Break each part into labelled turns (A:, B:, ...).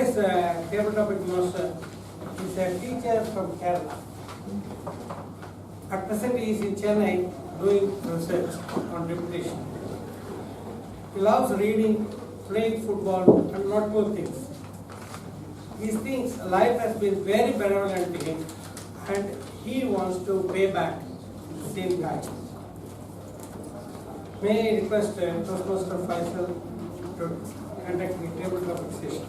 A: Today's table topic master is a teacher from Kerala. At present he is in Chennai doing research on repetition. He loves reading, playing football and lot more things. He thinks life has been very benevolent to him and he wants to pay back the same guy. May I request Toastmaster Faisal to conduct the table topic session.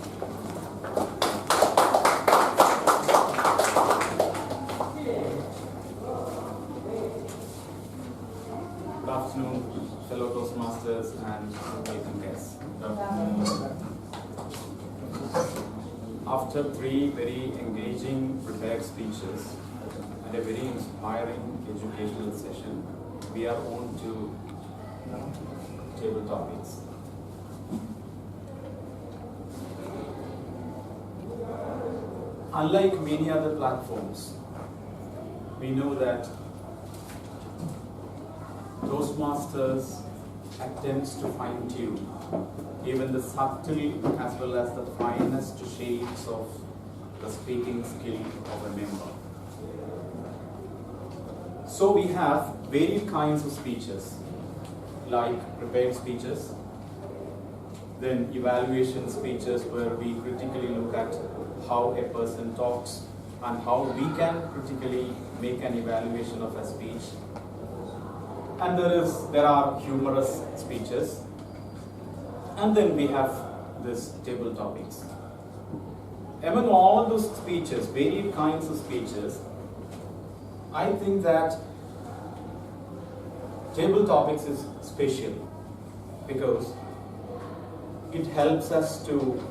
B: Good afternoon, fellow Toastmasters and welcome guests. After three very engaging prepared speeches and a very inspiring educational session, we are on to table topics. Unlike many other platforms, we know that Toastmasters attempts to fine-tune even the subtle as well as the finest shades of the speaking skill of a member. So we have varied kinds of speeches, like prepared speeches, then evaluation speeches where we critically look at how a person talks and how we can critically make an evaluation of a speech. And there are humorous speeches, and then we have this table topics. Among all those speeches, varied kinds of speeches, I think that table topics is special because it helps us to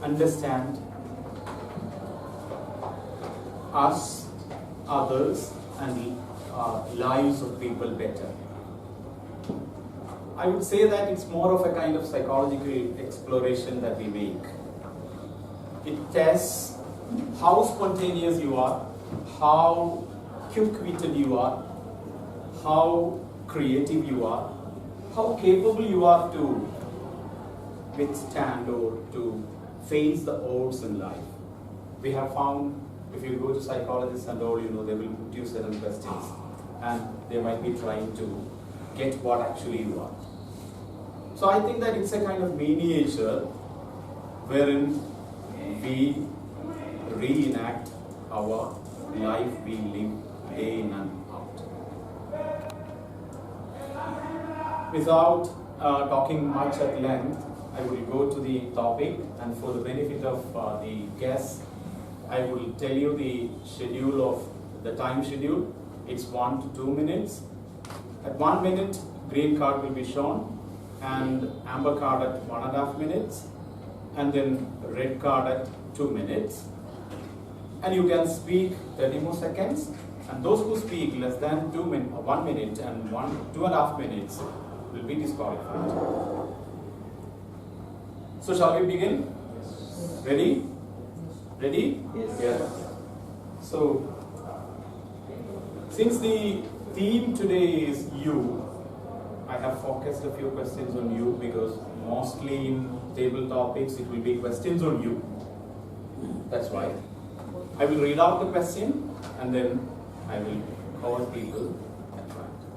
B: understand us, others, and lives of people better. I would say that it's more of a kind of psychological exploration that we make. It tests how spontaneous you are, how quick-witted you are, how creative you are, how capable you are to withstand or to face the odds in life. We have found, if you go to psychologists and all, they will put you certain questions and they might be trying to get what actually you are. So I think that it's a kind of miniature wherein we reenact our life we live day in and out. Without talking much at length, I will go to the topic, and for the benefit of the guests, I will tell you the schedule of the time schedule. It's 1 to 2 minutes. At 1 minute, green card will be shown, and amber card at 1.5 minutes, and then red card at 2 minutes. And you can speak 30 more seconds, and those who speak less than 1 minute and 2.5 minutes will be disqualified. So shall we begin? Ready? Ready?
A: Yes.
B: Yeah. So, since the theme today is you, I have focused a few questions on you because mostly in table topics it will be questions on you. That's why. I will read out the question and then I will cover people at random.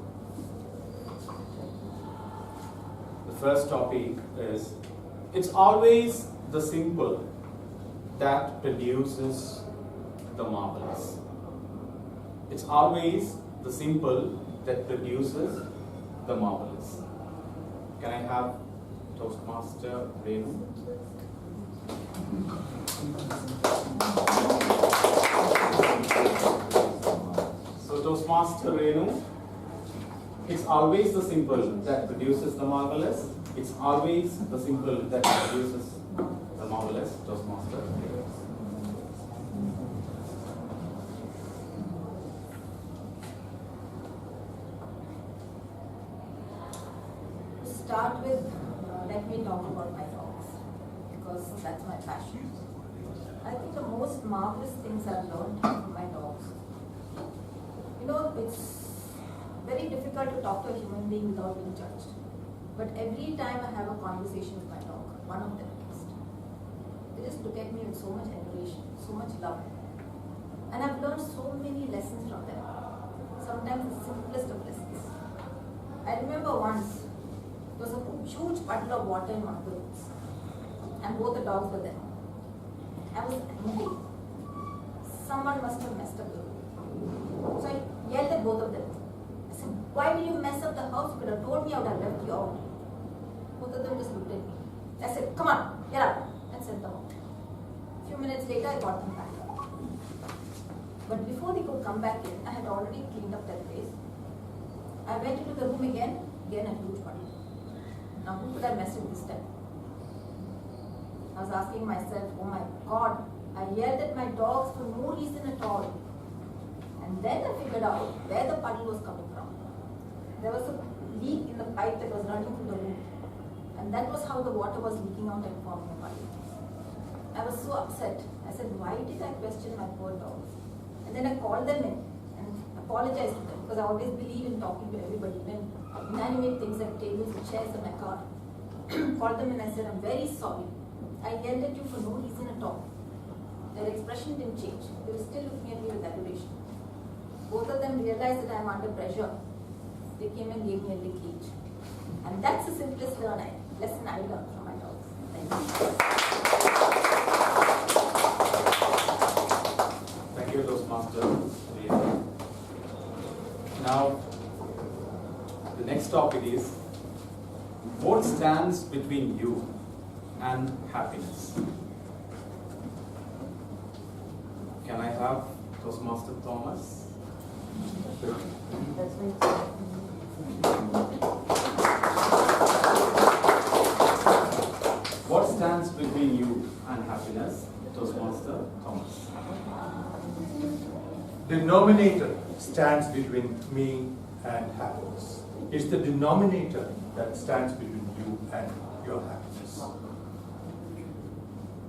B: The first topic is, it's always the simple that produces the marvelous. It's always the simple that produces the marvelous. Can I have Toastmaster Renu? So Toastmaster Renu, it's always the simple that produces the marvelous. It's always the simple that produces the marvelous. Toastmaster.
C: Start with, let me talk about my dogs, because that's my passion. I think the most marvelous things I've learned from my dogs. It's very difficult to talk to a human being without being judged. But every time I have a conversation with my dog, one of them at least, They just look at me with so much adoration, so much love. And I've learned so many lessons from them. Sometimes the simplest of lessons. I remember once, there was a huge puddle of water in one of the rooms. And both the dogs were there. I was angry. Someone must have messed up the room. So I yelled at both of them. I said, why will you mess up the house? You could have told me I would have left you out. Both of them just looked at me. I said, come on, get up, and sent them out. A few minutes later, I got them back. But before they could come back in, I had already cleaned up that place. I went into the room again a huge puddle. Now who could have messed it this time? I was asking myself, oh my God, I yelled at my dogs for no reason at all. And then I figured out where the puddle was coming from. There was a leak in the pipe that was running through the room. And that was how the water was leaking out and forming a puddle. I was so upset. I said, why did I question my poor dogs? And then I called them in and apologized to them, because I always believe in talking to everybody, even inanimate things like tables and chairs in my car. Called them and I said, I'm very sorry. I yelled at you for no reason at all. Their expression didn't change. They were still looking at me with adoration. Both of them realized that I'm under pressure. They came and gave me a lick each. And that's the simplest lesson I learned from my dogs. Thank you.
B: Thank you, Toastmasters. Now, the next topic is, what stands between you and happiness? Can I have Toastmaster Thomas? What stands between you and happiness, Toastmaster Thomas?
D: The denominator stands between me and happiness. It's the denominator that stands between you and your happiness.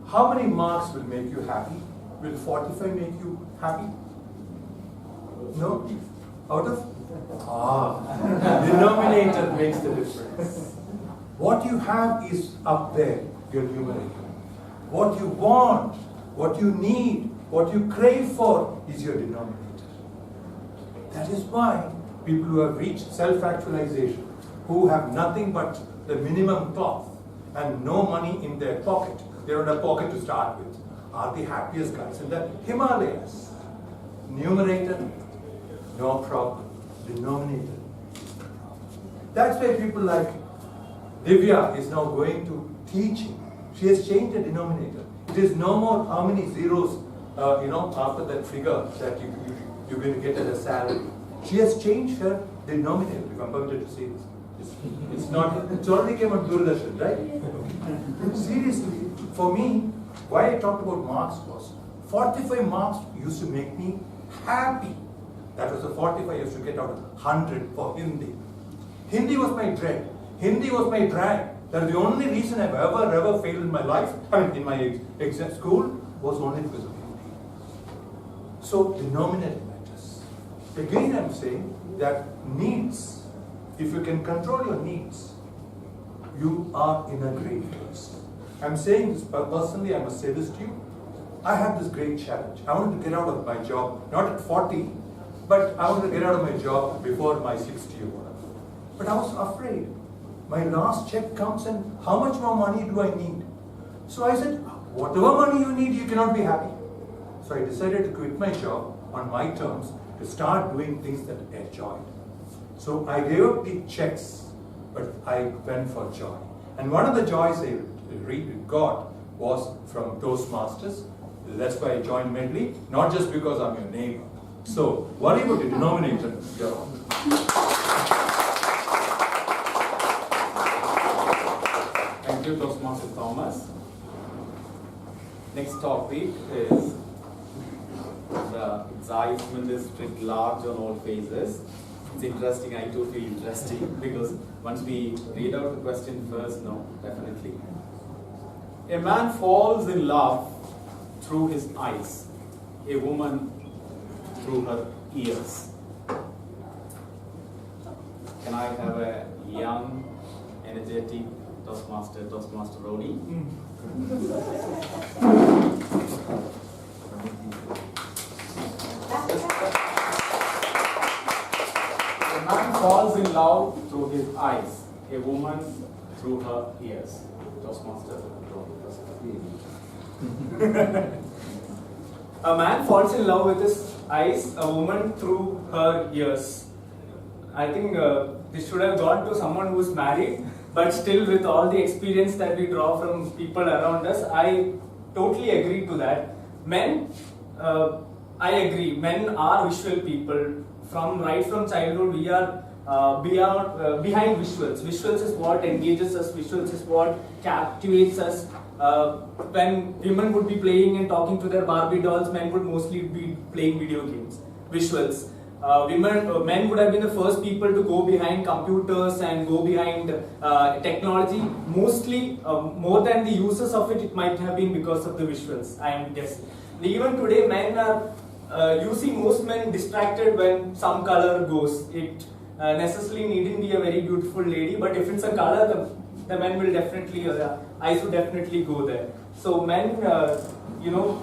D: How many marks will make you happy? Will 45 make you happy? No? Out of? Denominator makes the difference. What you have is up there, your numerator. What you want, what you need, what you crave for is your denominator. That is why people who have reached self-actualization, who have nothing but the minimum cloth and no money in their pocket, they don't have pocket to start with, are the happiest guys in the Himalayas. Numerator, no problem. Denominator. That's why people like Divya is now going to teaching. She has changed the denominator. It is no more how many zeros, after that figure that you're going to get as a salary. She has changed her denominator, if I'm permitted to say this. It's not, it's already came on Doordarshan, right? Seriously, for me, why I talked about marks was, 45 marks used to make me happy. That was the 45 I used to get out of 100 for Hindi. Hindi was my dread. Hindi was my drag. That is the only reason I've ever failed in my life, in my exam school, was only because of Hindi. So, denominator matters. Again, I'm saying that needs, if you can control your needs, you are in a great place. I'm saying this personally, I must say this to you. I had this great challenge. I wanted to get out of my job, not at 40, but I wanted to get out of my job before my 60 or whatever. But I was afraid. My last check comes and how much more money do I need? So I said, whatever money you need, you cannot be happy. So I decided to quit my job on my terms to start doing things that I enjoyed. So I gave up the checks, but I went for joy. And one of the joys I got was from Toastmasters. That's why I joined Medley, not just because I'm your neighbor. So, worry about the denominator, you're on.
B: Thank you, Toastmaster Thomas. Next topic is, the excitement is writ large on all faces. It's interesting, I too feel interesting, because once we read out the question first, no, definitely. A man falls in love through his eyes, a woman through her ears. Can I have a young, energetic Toastmaster Roni? A man falls in love through his eyes, a woman through her ears. Toastmasters. A man falls in love with his eyes, a woman through her ears. I think this should have gone to someone who's married, but still with all the experience that we draw from people around us, I totally agree to that. Men, I agree, men are visual people. Right from childhood, we are behind visuals. Visuals is what engages us, visuals is what captivates us. When women would be playing and talking to their Barbie dolls, men would mostly be playing video games. Visuals. Men would have been the first people to go behind computers and go behind technology. Mostly, more than the users of it, it might have been because of the visuals, I am guessing. Even today, men are, you see most men distracted when some color goes. It necessarily needn't be a very beautiful lady, but if it's a color, the men will definitely, eyes will definitely go there. So men,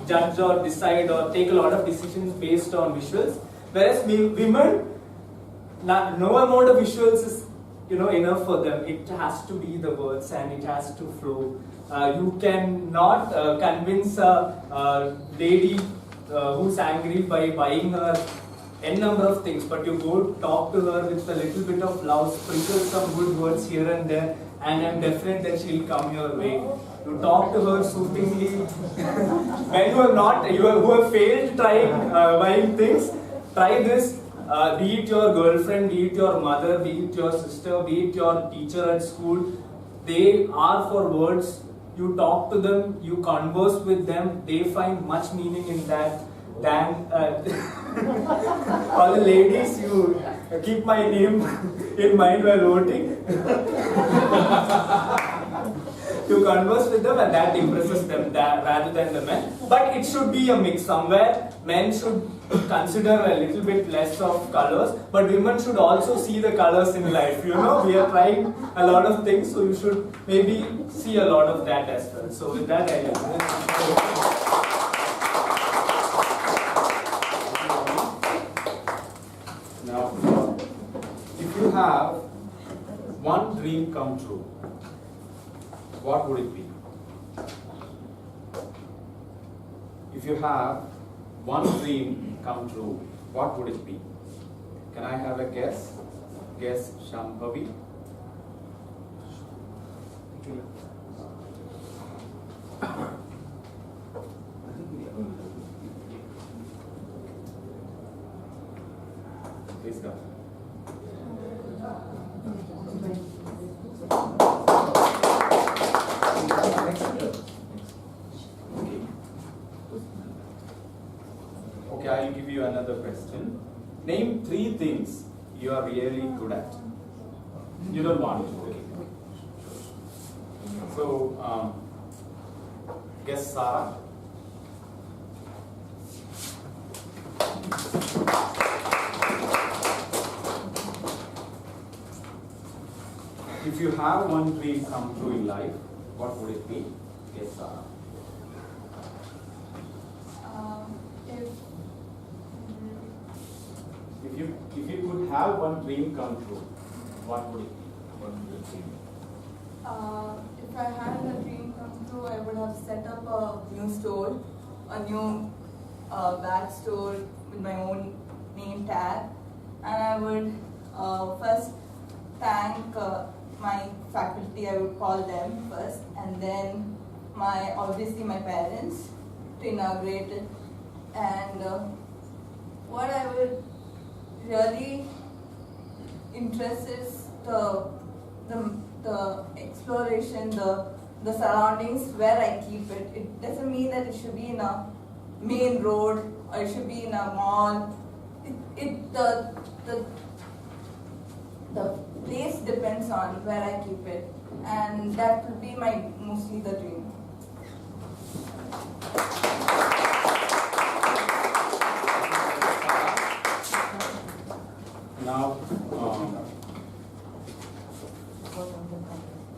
B: judge or decide or take a lot of decisions based on visuals. Whereas women, no amount of visuals is enough for them. It has to be the words and it has to flow. You cannot convince a lady who's angry by buying her n number of things, but you go talk to her with a little bit of love, sprinkle some good words here and there, and I'm definite that she'll come your way. You talk to her soothingly. Men who have failed trying buying things, try this. Be it your girlfriend, be it your mother, be it your sister, be it your teacher at school. They are for words. You talk to them, you converse with them. They find much meaning in that than all the ladies. You keep my name in mind while voting. You converse with them and that impresses them rather than the men. But it should be a mix. Somewhere men should consider a little bit less of colors, but women should also see the colors in life. We are trying a lot of things, so you should maybe see a lot of that as well. So with that, now, if you have one dream come true, what would it be? If you have one dream come true, what would it be? Can I have a guess? Guess, Shambhavi? Please go. Okay, I'll give you another question. Name 3 things you are really good at. You don't want to. Okay. So, guess Sarah. If you have one dream come true in life, what would it be? Guess Sarah. If you could have one dream come true, what would it be? What would it be?
E: If I had a dream come true, I would have set up a new store, a new bag store with my own name tag, and I would first thank my faculty. I would call them first, and then obviously my parents to inaugurate it. And what I would really interest is the exploration, the surroundings where I keep it. It doesn't mean that it should be in a main road or it should be in a mall. The place depends on where I keep it, and that will be mostly the dream.
B: Now,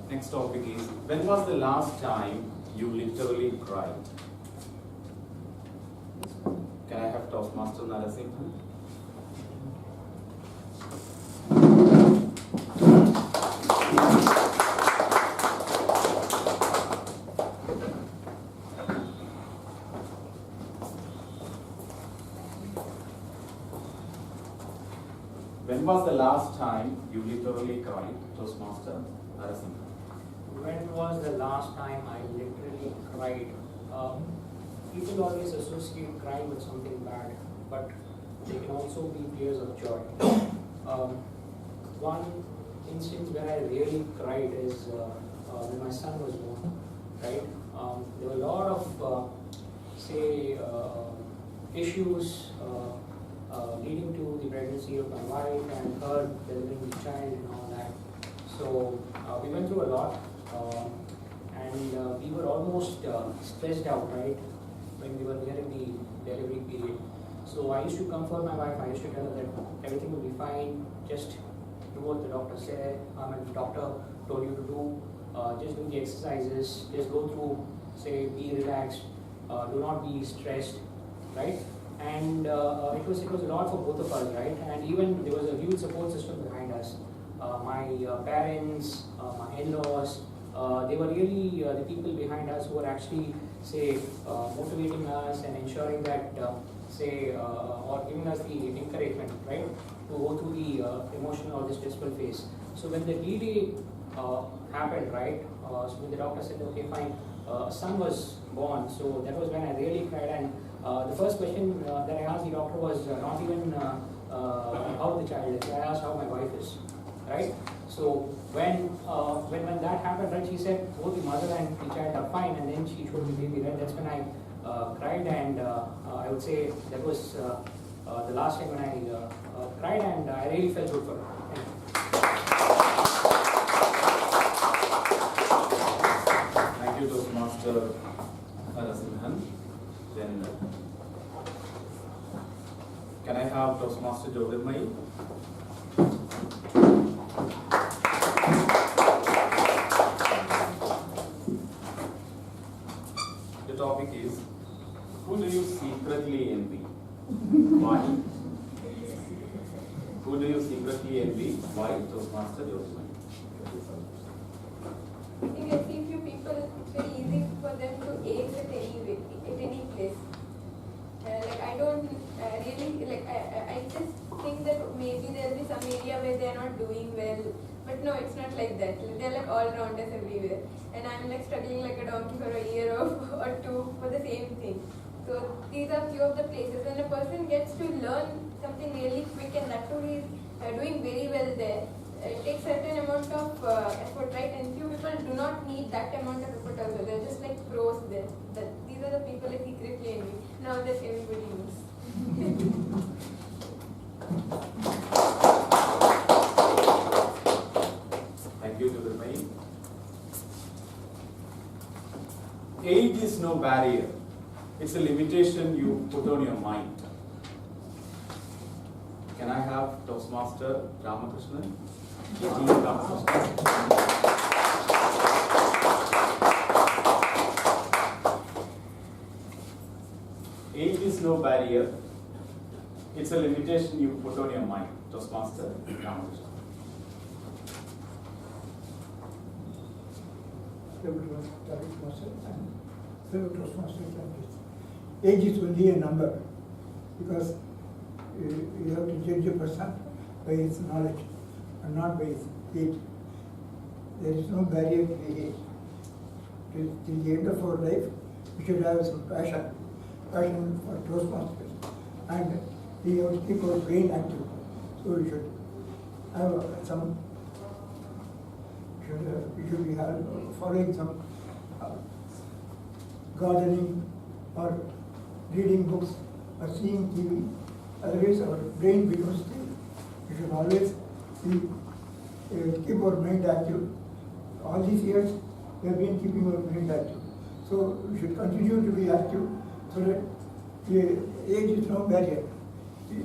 B: next topic is, when was the last time you literally cried? Can I have Toastmaster Narasimhan? When was the last time you literally cried, Toastmaster Narasimhan?
F: When was the last time I literally cried? People always associate crying with something bad, but they can also be tears of joy. One instance where I really cried is when my son was born, right? There were a lot of, issues leading to the pregnancy of my wife and her delivering the child and all that. So we went through a lot. And we were almost stressed out, right, when we were nearing the delivery period. So I used to comfort my wife. I used to tell her that everything will be fine. Just do what the doctor said. The doctor told you to do. Just do the exercises. Just go through. Say, be relaxed. Do not be stressed, right? And it was a lot for both of us, right? And even there was a huge support system behind us. My parents, my in-laws. They were really the people behind us who were actually, motivating us and ensuring that, or giving us the encouragement, right, to go through the emotional or the stressful phase. So when the D-Day happened, right, so when the doctor said, okay, fine, son was born, so that was when I really cried. And the first question that I asked the doctor was not even how the child is. I asked how my wife is, right? So when that happened, right, she said both the mother and the child are fine, and then she showed the baby, right? That's when I cried, and I would say that was the last time when I cried, and I really felt good for her.
B: Thank you, Toastmaster Narasimhan. Then, can I have Toastmaster Jyotirmayi? The topic is, who do you secretly envy? Why? Who do you secretly envy? Why? Toastmaster Jyotirmayi.
G: I think I see few people, it's very easy for them to ace at any place. I don't really, I just think that maybe there'll be some area where they're not doing well. But no, it's not like that. They're like all-rounders everywhere. And I'm like struggling like a donkey for a year or two for the same thing. So these are few of the places when a person gets to learn something really quick, and that too he's doing very well there. It takes certain amount of effort, right? And few people do not need that amount of effort also. They're just like pros there. These are the people I secretly envy. Now that everybody knows.
B: Thank you, Jyotirmayi. Age is no barrier. It's a limitation you put on your mind. Can I have Toastmaster Ramakrishnan? Age is no barrier. It's a limitation you put on your mind. Toastmaster Ramakrishnan.
H: Age is only a number, because you have to judge a person by his knowledge and not by his age. There is no barrier to the age. Till the end of our life, we should have some passion for Toastmasters, and we have to keep our brain active. So we should have some. We should be following some gardening or reading books or seeing TV. Otherwise, our brain becomes still. We should always keep our mind active. All these years, we have been keeping our mind active. So we should continue to be active, so that age is no barrier.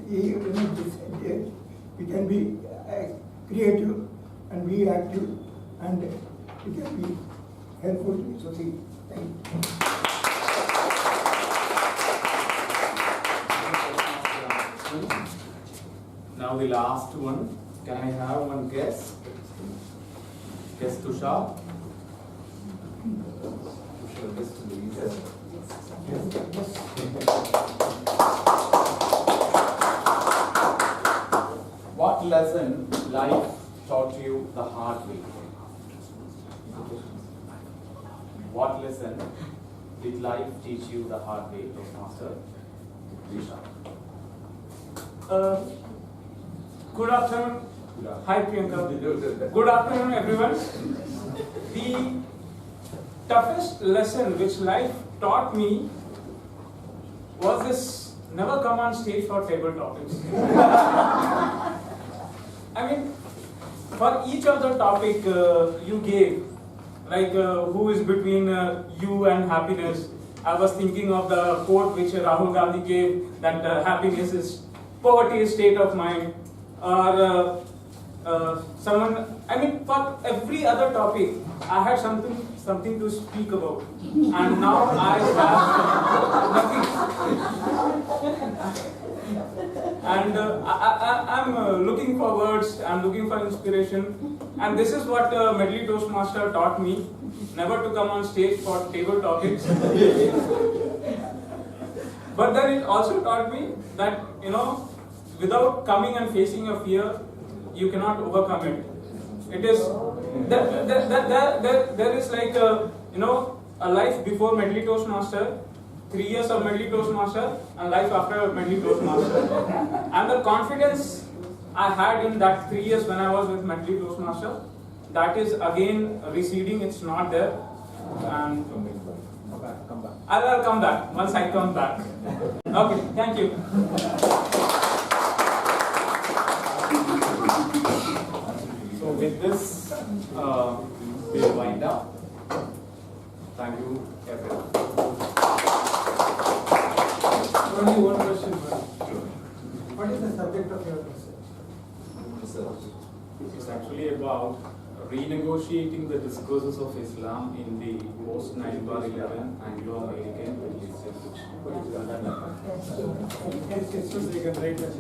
H: Even at this age, we can be creative and be active, and we can be helpful to society.
B: Now the last one. Can I have one guess? Guess Tushar. What lesson life taught you the hard way? What lesson did life teach you the hard way, Toastmaster?
I: Good afternoon. Hi Priyanka. Good afternoon everyone. The toughest lesson which life taught me was this: never come on stage for table topics. I mean, for each of the topic you gave, like who is between you and happiness, I was thinking of the quote which Rahul Gandhi gave, that happiness is poverty is state of mind, or someone. I mean, for every other topic, I had something to speak about, and now I have nothing. And I'm looking for words, I'm looking for inspiration, and this is what Medley Toastmaster taught me: never to come on stage for table topics. But then it also taught me that, without coming and facing a fear, you cannot overcome it. It is there is like a life before Medley Toastmaster, 3 years of Medley Toastmaster, and life after Medley Toastmaster. And the confidence I had in that 3 years when I was with Medley Toastmaster, that is again receding. It's not there. And
B: Come back.
I: I'll come back once I come back. Okay, thank you.
B: So with this, we'll wind up. Thank you, everyone.
A: Only one question, madam. What is the subject of your research?
B: It's actually about renegotiating the discourses of Islam in the post 9/11 Anglo-American religion.
A: Yes, yes, you can write that.